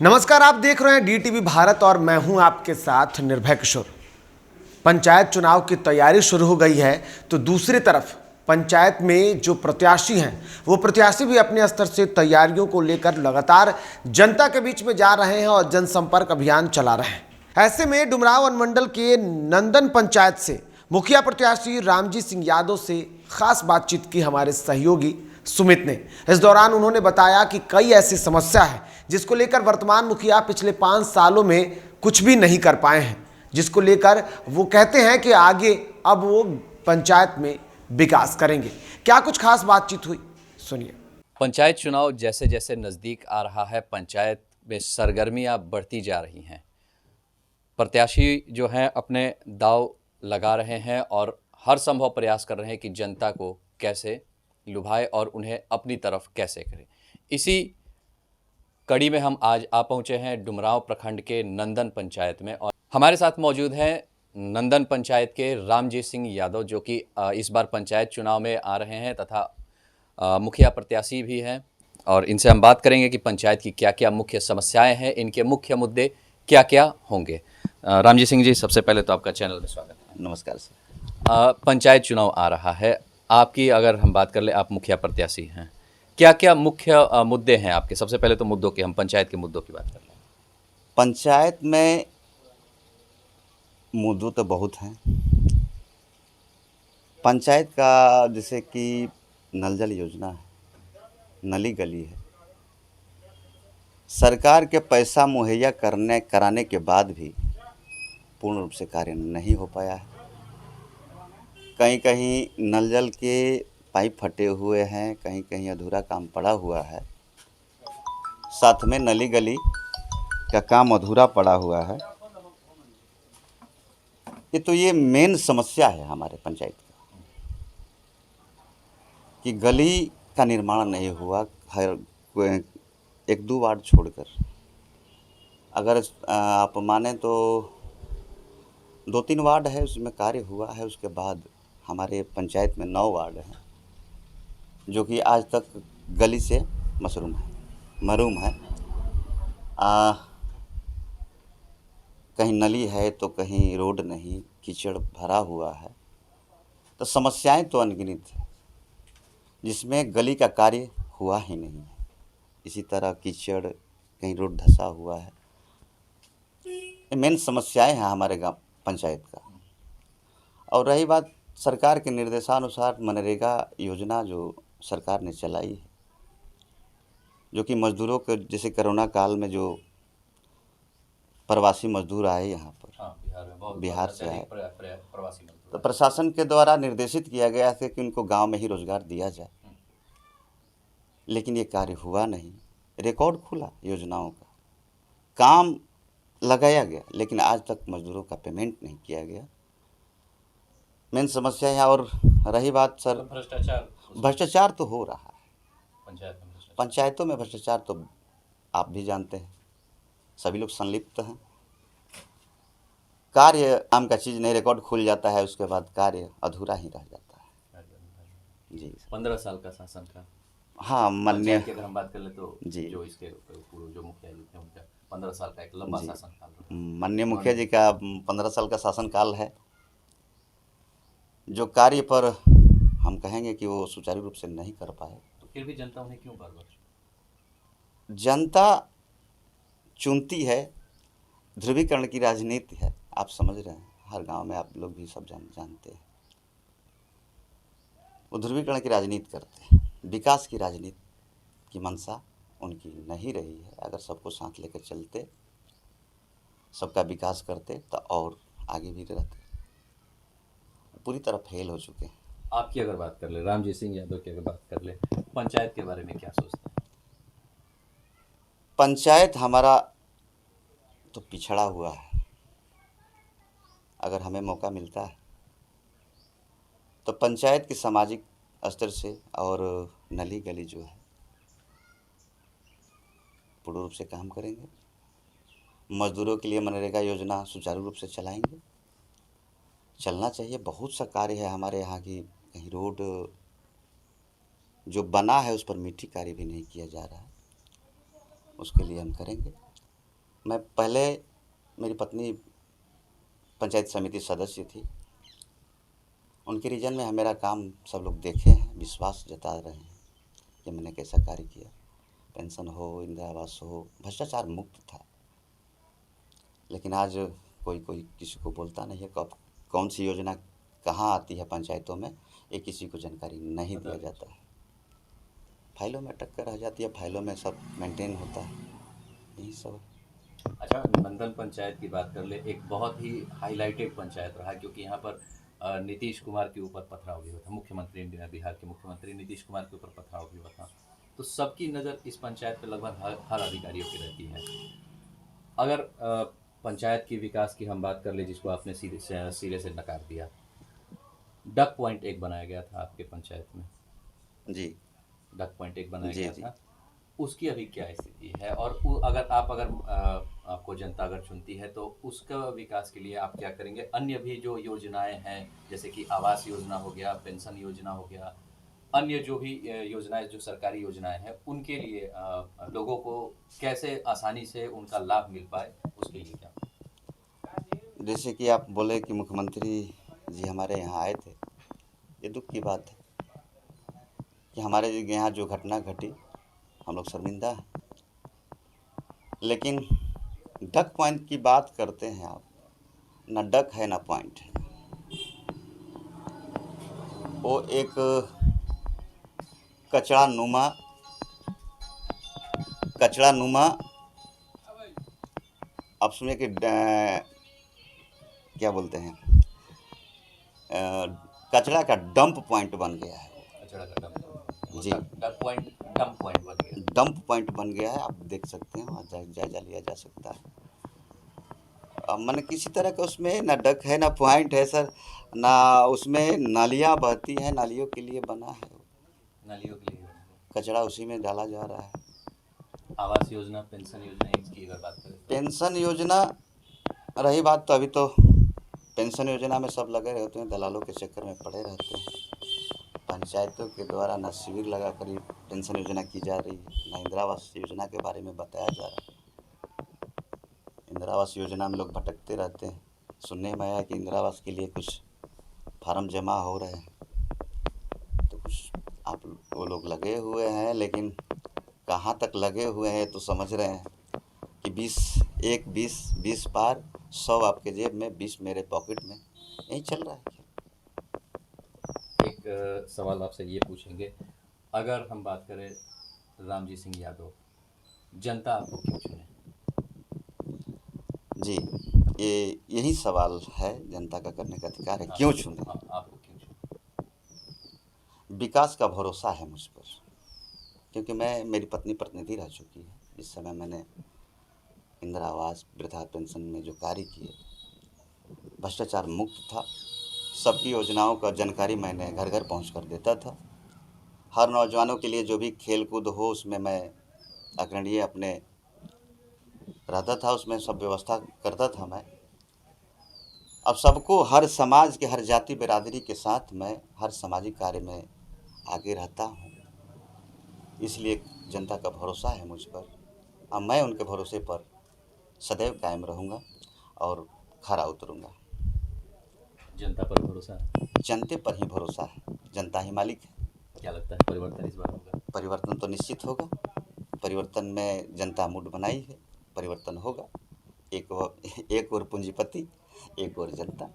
नमस्कार, आप देख रहे हैं डीटीवी भारत और मैं हूं आपके साथ निर्भय किशोर। पंचायत चुनाव की तैयारी शुरू हो गई है तो दूसरी तरफ पंचायत में जो प्रत्याशी हैं वो प्रत्याशी भी अपने स्तर से तैयारियों को लेकर लगातार जनता के बीच में जा रहे हैं और जनसंपर्क अभियान चला रहे हैं। ऐसे में डुमरांव अनुमंडल के नंदन पंचायत से मुखिया प्रत्याशी रामजी सिंह यादव से खास बातचीत की हमारे सहयोगी सुमित ने। इस दौरान उन्होंने बताया कि कई ऐसी समस्या है जिसको लेकर वर्तमान मुखिया पिछले 5 सालों में कुछ भी नहीं कर पाए हैं, जिसको लेकर वो कहते हैं कि आगे अब वो पंचायत में विकास करेंगे। क्या कुछ खास बातचीत हुई, सुनिए। पंचायत चुनाव जैसे जैसे नज़दीक आ रहा है, पंचायत में सरगर्मियां बढ़ती जा रही हैं। प्रत्याशी जो हैं अपने दांव लगा रहे हैं और हर संभव प्रयास कर रहे हैं कि जनता को कैसे लुभाए और उन्हें अपनी तरफ कैसे करें। इसी कड़ी में हम आज आ पहुंचे हैं डुमरांव प्रखंड के नंदन पंचायत में और हमारे साथ मौजूद हैं नंदन पंचायत के रामजी सिंह यादव, जो कि इस बार पंचायत चुनाव में आ रहे हैं तथा मुखिया प्रत्याशी भी हैं। और इनसे हम बात करेंगे कि पंचायत की क्या क्या मुख्य समस्याएं हैं, इनके मुख्य मुद्दे क्या क्या होंगे। रामजी सिंह जी, सबसे पहले तो आपका चैनल में स्वागत है। नमस्कार सर। पंचायत चुनाव आ रहा है, आपकी अगर हम बात कर ले, आप मुखिया प्रत्याशी हैं, क्या क्या मुख्य मुद्दे हैं आपके? सबसे पहले तो मुद्दों की, हम पंचायत के मुद्दों की बात कर लें। पंचायत में मुद्दे तो बहुत हैं। पंचायत का जैसे कि नल जल योजना है, नली गली है, सरकार के पैसा मुहैया कराने के बाद भी पूर्ण रूप से कार्य नहीं हो पाया है। कहीं कहीं नल जल के पाइप फटे हुए हैं, कहीं कहीं अधूरा काम पड़ा हुआ है, साथ में नली गली का काम अधूरा पड़ा हुआ है। ये मेन समस्या है हमारे पंचायत का कि गली का निर्माण नहीं हुआ। हर 1-2 वार्ड छोड़कर, अगर आप माने तो 2-3 वार्ड है उसमें कार्य हुआ है। उसके बाद हमारे पंचायत में 9 वार्ड हैं जो कि आज तक गली से महरूम है। कहीं नली है तो कहीं रोड नहीं, कीचड़ भरा हुआ है। तो समस्याएं तो अनगिनत है जिसमें गली का कार्य हुआ ही नहीं है। इसी तरह कीचड़, कहीं रोड धंसा हुआ है। ये मेन समस्याएं हैं हमारे गांव पंचायत का। और रही बात सरकार के निर्देशानुसार मनरेगा योजना जो सरकार ने चलाई है, जो कि मजदूरों के, जैसे कोरोना काल में जो प्रवासी मजदूर आए यहाँ पर, बिहार से आए, प्रवासी मजदूर, तो प्रशासन के द्वारा निर्देशित किया गया था कि उनको गांव में ही रोजगार दिया जाए, लेकिन ये कार्य हुआ नहीं। रिकॉर्ड खुला योजनाओं का, काम लगाया गया, लेकिन आज तक मजदूरों का पेमेंट नहीं किया गया। मेन समस्या है। और रही बात सर, भ्रष्टाचार तो हो रहा है पंचायतों में। भ्रष्टाचार तो आप भी जानते हैं, सभी लोग संलिप्त हैं। कार्य नाम का चीज़ नहीं, रिकॉर्ड खुल जाता है, उसके बाद कार्य अधूरा ही रह जाता है। जी, 15 साल का शासन था। हाँ, माननीय की अगर हम बात कर ले तो जी, जो इसके पूर्व जो मुखिया जी थे उनका 15 साल का एक लंबा शासन काल रहा। माननीय मुखिया जी का 15 साल का शासनकाल है, जो कार्य पर हम कहेंगे कि वो सुचारू रूप से नहीं कर पाए। तो फिर भी जनता उन्हें क्यों बार बार? जनता चुनती है, ध्रुवीकरण की राजनीति है, आप समझ रहे हैं। हर गांव में आप लोग भी सब जानते हैं, वो ध्रुवीकरण की राजनीति करते हैं। विकास की राजनीति की मंशा उनकी नहीं रही है। अगर सबको साथ लेकर चलते, सबका विकास करते तो और आगे भी रहते। पूरी तरह फेल हो चुके हैं। आपकी अगर बात कर ले, रामजी सिंह यादव की अगर बात कर ले, पंचायत के बारे में क्या सोचते हैं? पंचायत हमारा तो पिछड़ा हुआ है। अगर हमें मौका मिलता है तो पंचायत की सामाजिक स्तर से और नली गली जो है पूर्ण रूप से काम करेंगे। मजदूरों के लिए मनरेगा योजना सुचारू रूप से चलाएंगे। चलना चाहिए। बहुत सा कार्य है हमारे यहाँ की, कहीं रोड जो बना है उस पर मिट्टी कार्य भी नहीं किया जा रहा है, उसके लिए हम करेंगे। मैं पहले, मेरी पत्नी पंचायत समिति सदस्य थी। उनके रीजन में मेरा काम सब लोग देखे हैं, विश्वास जता रहे हैं कि मैंने कैसा कार्य किया। पेंशन हो, इंदिरा आवास हो, भ्रष्टाचार मुक्त था। लेकिन आज कोई किसी को बोलता नहीं है कब कौन सी योजना कहाँ आती है पंचायतों में, ये किसी को जानकारी नहीं दिया जाता है। फाइलों में अटक कर रह जाती है, फाइलों में सब मेंटेन होता है, यही सब। अच्छा, मंडल पंचायत की बात कर ले, एक बहुत ही हाईलाइटेड पंचायत रहा, क्योंकि यहाँ पर नीतीश कुमार के ऊपर पथराव भी हुआ था, मुख्यमंत्री बिहार के मुख्यमंत्री नीतीश कुमार के ऊपर पथराव भी हुआ था। तो सबकी नज़र इस पंचायत पर लगभग हर अधिकारियों की रहती है। अगर पंचायत की विकास की हम बात कर ले, जिसको आपने सिरे से नकार दिया, डक पॉइंट एक बनाया गया था आपके पंचायत में, जी, डक पॉइंट एक बनाया जी, गया जी। था, उसकी अभी क्या स्थिति है? और अगर आपको जनता अगर चुनती है तो उसका विकास के लिए आप क्या करेंगे? अन्य भी जो योजनाएं हैं, जैसे कि आवास योजना हो गया, पेंशन योजना हो गया, अन्य जो भी योजनाएं, जो सरकारी योजनाएं हैं, उनके लिए लोगों को कैसे आसानी से उनका लाभ मिल पाए, उसके लिए क्या? जैसे कि आप बोले कि मुख्यमंत्री जी हमारे यहाँ आए थे, ये दुख की बात है कि हमारे यहाँ जो घटना घटी, हम लोग शर्मिंदा हैं। लेकिन डक पॉइंट की बात करते हैं आप, ना डक है ना पॉइंट है। वो एक कचड़ा नुमा आप सुनिए कि क्या बोलते हैं, कचड़ा का डंप पॉइंट बन गया है। कचरा का डंप, जी, डक पॉइंट डंप पॉइंट बन गया। डंप पॉइंट बन गया है, आप देख सकते हैं, वहाँ जायजा लिया जा सकता है। मैंने किसी तरह का उसमें ना डक है ना पॉइंट है सर, ना उसमें नालियाँ बहती हैं, नालियों के लिए बना है, नालियों के लिए कचड़ा उसी में डाला जा रहा है। आवास योजना, पेंशन योजना, इसकी अगर बात करें तो पेंशन योजना रही बात, तो अभी तो पेंशन योजना में सब लगे रहते हैं, दलालों के चक्कर में पड़े रहते हैं। पंचायतों के द्वारा ना शिविर लगा कर पेंशन योजना की जा रही है, ना इंदिरा आवास योजना के बारे में बताया जा रहा है। इंदिरा आवास योजना में लोग भटकते रहते हैं। सुनने में आया कि इंदिरा आवास के लिए कुछ फार्म जमा हो रहे हैं, तो कुछ आप वो लोग लगे हुए हैं, लेकिन कहाँ तक लगे हुए हैं तो समझ रहे हैं कि 20 पार 100 आपके जेब में, 20 मेरे पॉकेट में, यही चल रहा है। एक सवाल आपसे ये पूछेंगे, अगर हम बात करें रामजी सिंह यादव, जनता आपको क्यों चुने? जी, यही सवाल है, जनता का करने का अधिकार है, क्यों चुने? आपको क्यों चुने? विकास का भरोसा है मुझ पर, क्योंकि मेरी पत्नी प्रतिनिधि रह चुकी है। इस समय मैंने इंदिरा आवास, वृद्धा पेंशन में जो कार्य किए, भ्रष्टाचार मुक्त था। सबकी योजनाओं का जानकारी मैंने घर घर पहुँच कर देता था। हर नौजवानों के लिए जो भी खेल कूद हो, उसमें मैं अग्रणीय अपने रहता था, उसमें सब व्यवस्था करता था मैं। अब सबको, हर समाज के, हर जाति बिरादरी के साथ मैं हर सामाजिक कार्य में आगे रहता हूँ। इसलिए जनता का भरोसा है मुझ पर, अब मैं उनके भरोसे पर सदैव कायम रहूँगा और खरा उतरूँगा। जनता पर भरोसा है? जनता पर ही भरोसा है, जनता ही मालिक है। क्या लगता है परिवर्तन इस बार होगा? परिवर्तन तो निश्चित होगा। परिवर्तन में जनता मूड बनाई है, परिवर्तन होगा। एक और पूंजीपति, एक और जनता।